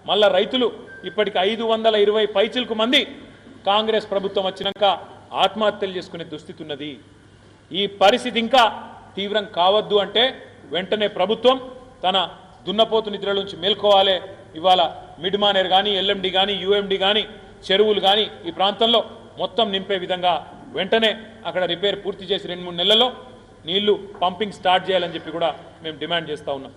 మళ్ళా రైతులు ఇప్పటికి 520 పైచిలకు మంది కాంగ్రెస్ ప్రభుత్వం వచ్చినాక ఆత్మహత్యలు చేసుకునే దుస్థితి ఉన్నది. ఈ పరిస్థితి ఇంకా తీవ్రం కావద్దు అంటే వెంటనే ప్రభుత్వం తన దున్నపోతు నిద్ర నుంచి మేల్కోవాలి. ఇవాళ మిడ్ మానేర్ కానీ, ఎల్ఎండి కానీ, యూఎండి కానీ, చెరువులు కానీ ఈ ప్రాంతంలో మొత్తం నింపే విధంగా వెంటనే అక్కడ రిపేర్ పూర్తి చేసి 2-3 నెలల్లో నీళ్లు పంపింగ్ స్టార్ట్ చేయాలని చెప్పి కూడా మేము డిమాండ్ చేస్తూ ఉన్నాం.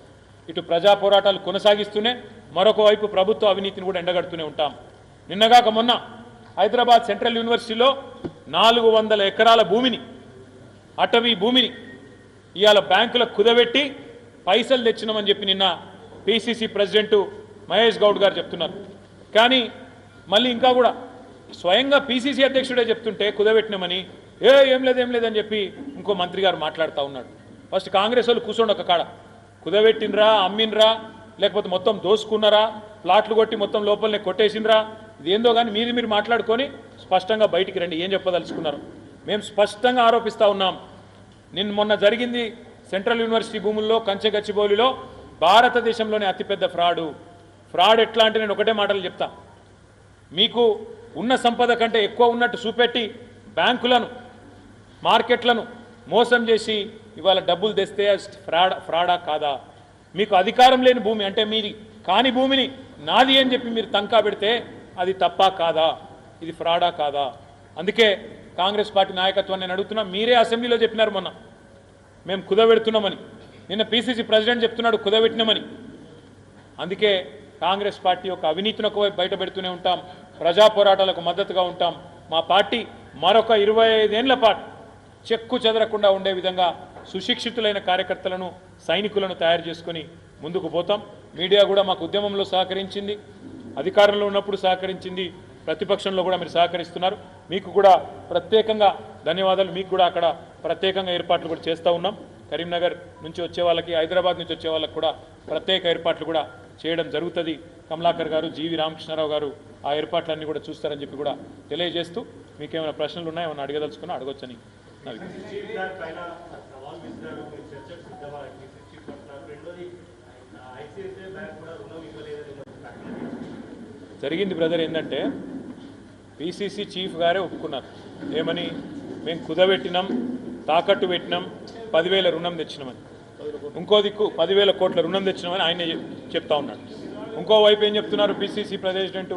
ఇటు ప్రజా పోరాటాలు కొనసాగిస్తూనే మరొక వైపు ప్రభుత్వ అవినీతిని కూడా ఎండగడుతూనే ఉంటాం. నిన్నగాక మొన్న హైదరాబాద్ సెంట్రల్ యూనివర్సిటీలో 400 ఎకరాల భూమిని, అటవీ భూమిని ఇవాళ బ్యాంకులకు కుదబెట్టి పైసలు తెచ్చినామని చెప్పి నిన్న పిసిసి ప్రెసిడెంట్ మహేష్ గౌడ్ గారు చెప్తున్నారు. కానీ మళ్ళీ ఇంకా కూడా స్వయంగా పిసిసి అధ్యక్షుడే చెప్తుంటే కుదబెట్టినామని ఏం లేదని చెప్పి ఇంకో మంత్రి గారు మాట్లాడుతూ ఉన్నాడు. ఫస్ట్ కాంగ్రెస్ వాళ్ళు కూర్చోండి ఒక కాడ, కుదబెట్టినరా, అమ్మినరా, లేకపోతే మొత్తం దోసుకున్నారా, ప్లాట్లు కొట్టి మొత్తం లోపలనే కొట్టేసినరా, ఇదేందో కానీ మీరు మాట్లాడుకొని స్పష్టంగా బయటికి రండి, ఏం చెప్పదలుచుకున్నారు. మేము స్పష్టంగా ఆరోపిస్తూ ఉన్నాం. మొన్న జరిగింది సెంట్రల్ యూనివర్సిటీ భూముల్లో కంచెగచ్చిబౌలిలో భారతదేశంలోనే అతిపెద్ద ఫ్రాడ్ ఎట్లా అంటే నేను ఒకటే మాటలు చెప్తా. మీకు ఉన్న సంపద కంటే ఎక్కువ ఉన్నట్టు చూపెట్టి బ్యాంకులను, మార్కెట్లను మోసం చేసి ఇవాళ డబ్బులు తెస్తే ఫ్రాడా కాదా? మీకు అధికారం లేని భూమి అంటే మీది కాని భూమిని నాది అని చెప్పి మీరు తంకా పెడితే అది తప్పా కాదా? ఇది ఫ్రాడా కాదా? అందుకే కాంగ్రెస్ పార్టీ నాయకత్వాన్ని నేను అడుగుతున్నా. మీరే అసెంబ్లీలో చెప్పినారు మొన్న మేము కుదబెడుతున్నామని, నిన్న పిసిసి ప్రెసిడెంట్ చెప్తున్నాడు కుదబెట్టినామని. అందుకే కాంగ్రెస్ పార్టీ యొక్క అవినీతిని ఒకవైపు బయట పెడుతూనే ఉంటాం, ప్రజా పోరాటాలకు మద్దతుగా ఉంటాం. మా పార్టీ మరొక 25 ఏళ్ల పాటు చెక్కు చెదరకుండా ఉండే విధంగా సుశిక్షితులైన కార్యకర్తలను, సైనికులను తయారు చేసుకుని ముందుకు పోతాం. మీడియా కూడా మాకు ఉద్యమంలో సహకరించింది, అధికారంలో ఉన్నప్పుడు సహకరించింది, ప్రతిపక్షంలో కూడా మీరు సహకరిస్తున్నారు. మీకు కూడా ప్రత్యేకంగా ధన్యవాదాలు. మీకు కూడా అక్కడ ప్రత్యేకంగా ఏర్పాట్లు కూడా చేస్తూ ఉన్నాం. కరీంనగర్ నుంచి వచ్చే వాళ్ళకి, హైదరాబాద్ నుంచి వచ్చే వాళ్ళకి కూడా ప్రత్యేక ఏర్పాట్లు కూడా చేయడం జరుగుతుంది. కమలాకర్ గారు, జీవి రామకృష్ణారావు గారు ఆ ఏర్పాట్లన్నీ కూడా చూస్తారని చెప్పి కూడా తెలియజేస్తూ, మీకు ఏమైనా ప్రశ్నలు ఉన్నాయో ఏమైనా అడగదలుచుకున్నా అడగొచ్చని జరిగింది. బ్రదర్ ఏంటంటే పిసిసి చీఫ్ గారే ఒప్పుకున్నారు. ఏమని? మేము కుదబెట్టినాం, తాకట్టు పెట్టినాం, 10,000 రుణం తెచ్చినామని. ఇంకో దిక్కు 10,000 కోట్ల రుణం తెచ్చినామని ఆయనే చెప్తా ఉన్నాడు. ఇంకోవైపు ఏం చెప్తున్నారు పిసిసి ప్రెసిడెంట్?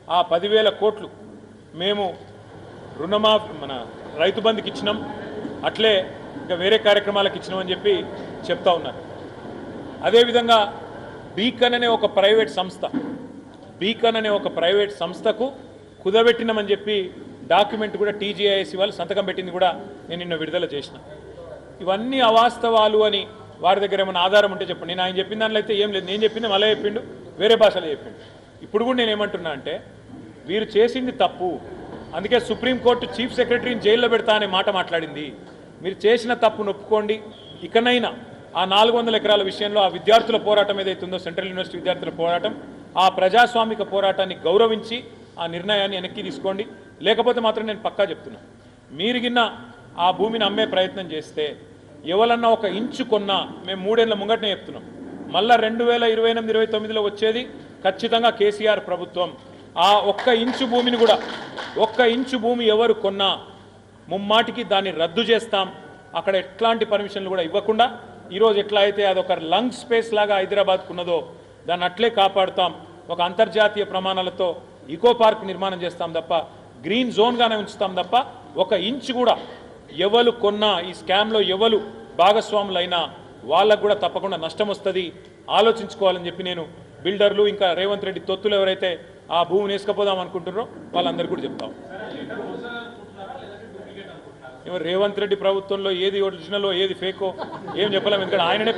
ఆ 10,000 కోట్లు మేము మన రైతు బంధుకి ఇచ్చినాం, అట్లే ఇంకా వేరే కార్యక్రమాలకు ఇచ్చినామని చెప్పి చెప్తా ఉన్నారు. అదేవిధంగా బీకన్ అనే ఒక ప్రైవేట్ సంస్థకు కుదబెట్టినామని చెప్పి డాక్యుమెంట్ కూడా టీజీఐఎస్ వాళ్ళు సంతకం పెట్టింది కూడా నేను నిన్న విడుదల చేసిన. ఇవన్నీ అవాస్తవాలు అని వారి దగ్గర ఏమైనా ఆధారం ఉంటే చెప్పండి. నేను ఆయన చెప్పిన దాంట్లో అయితే ఏం లేదు, నేను చెప్పింది మళ్ళీ చెప్పిండు, వేరే భాషలో చెప్పిండు. ఇప్పుడు కూడా నేను ఏమంటున్నా అంటే వీరు చేసింది తప్పు, అందుకే సుప్రీంకోర్టు చీఫ్ సెక్రటరీని జైల్లో పెడతా అనే మాట మాట్లాడింది. మీరు చేసిన తప్పును ఒప్పుకోండి. ఇకనైనా ఆ 400 ఎకరాల విషయంలో ఆ విద్యార్థుల పోరాటం ఏదైతుందో, సెంట్రల్ యూనివర్సిటీ విద్యార్థుల పోరాటం, ఆ ప్రజాస్వామిక పోరాటాన్ని గౌరవించి ఆ నిర్ణయాన్ని వెనక్కి తీసుకోండి. లేకపోతే మాత్రం నేను పక్కా చెప్తున్నా, మీరు గిన్న ఆ భూమిని అమ్మే ప్రయత్నం చేస్తే ఎవరన్నా ఒక ఇంచు కొన్నా మేము 3 ఏళ్ల ముంగటనే చెప్తున్నాం, మళ్ళా 2028-29లో వచ్చేది ఖచ్చితంగా కేసీఆర్ ప్రభుత్వం. ఆ ఒక్క ఇంచు భూమి ఎవరు కొన్నా ముమ్మాటికి దాన్ని రద్దు చేస్తాం. అక్కడ ఎట్లాంటి పర్మిషన్లు కూడా ఇవ్వకుండా ఈరోజు ఎట్లా అయితే అదొక లంగ్ స్పేస్ లాగా హైదరాబాద్కు ఉన్నదో దాన్ని అట్లే కాపాడుతాం. ఒక అంతర్జాతీయ ప్రమాణాలతో ఈకో పార్క్ నిర్మాణం చేస్తాం తప్ప, గ్రీన్ జోన్గానే ఉంచుతాం తప్ప, ఒక ఇంచు కూడా ఎవరు కొన్నా, ఈ స్కామ్లో ఎవరు భాగస్వాములైనా వాళ్ళకు కూడా తప్పకుండా నష్టం వస్తుంది. ఆలోచించుకోవాలని చెప్పి నేను బిల్డర్లు, ఇంకా రేవంత్ రెడ్డి తొత్తులు ఎవరైతే ఆ భూమిని వేసుకపోదాం అనుకుంటున్నారో వాళ్ళందరికీ కూడా చెప్తాం. రేవంత్ రెడ్డి ప్రభుత్వంలో ఏది ఒరిజినలో ఏది ఫేకో ఏం చెప్పలేము. ఎందుకంటే ఆయననే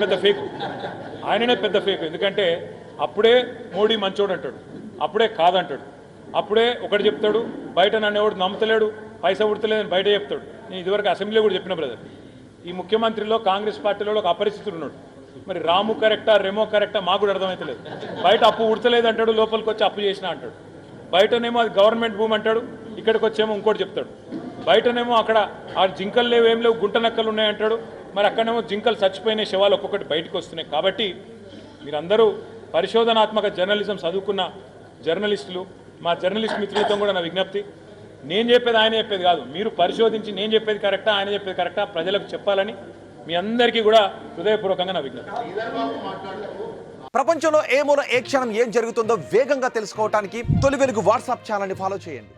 పెద్ద ఫేక్. ఎందుకంటే అప్పుడే మోడీ మంచోడు అంటాడు, అప్పుడే కాదంటాడు, అప్పుడే ఒకటి చెప్తాడు, బయట నన్ను ఎవడు నమ్మతలేడు, పైసా ఉడతలేదని బయట చెప్తాడు. నేను ఇదివరకు అసెంబ్లీలో కూడా చెప్పిన బ్రదర్, ఈ ముఖ్యమంత్రిలో కాంగ్రెస్ పార్టీలో ఒక అపరిస్థితులు ఉన్నాడు. మరి రాము కరెక్టా, రెమో కరెక్టా మాకు కూడా అర్థమవుతలేదు. బయట అప్పు ఉడతలేదు అంటాడు, లోపలికి వచ్చి అప్పు చేసినా అంటాడు. బయటనేమో అది గవర్నమెంట్ భూమి అంటాడు, ఇక్కడికి వచ్చేమో ఇంకోటి చెప్తాడు. బయటనేమో అక్కడ ఆ జింకలు లేవు, ఏం లేవు, గుంట నక్కలు ఉన్నాయంటాడు. మరి అక్కడనేమో జింకలు చచ్చిపోయిన శవాలు ఒక్కొక్కటి బయటకు వస్తున్నాయి. కాబట్టి మీరందరూ పరిశోధనాత్మక జర్నలిజం చదువుకున్న జర్నలిస్టులు, మా జర్నలిస్ట్ మిత్రులతో కూడా నా విజ్ఞప్తి, నేను చెప్పేది ఆయన చెప్పేది కాదు, మీరు పరిశోధించి నేను చెప్పేది కరెక్టా ఆయన చెప్పేది కరెక్టా ప్రజలకు చెప్పాలని మీ అందరికీ కూడా హృదయపూర్వకంగా నా విజ్ఞప్తి. ప్రపంచంలో ఏ మూల ఏ క్షణం ఏం జరుగుతుందో వేగంగా తెలుసుకోవడానికి తొలి వెలుగు వాట్సాప్ ఛానల్ని ఫాలో చేయండి.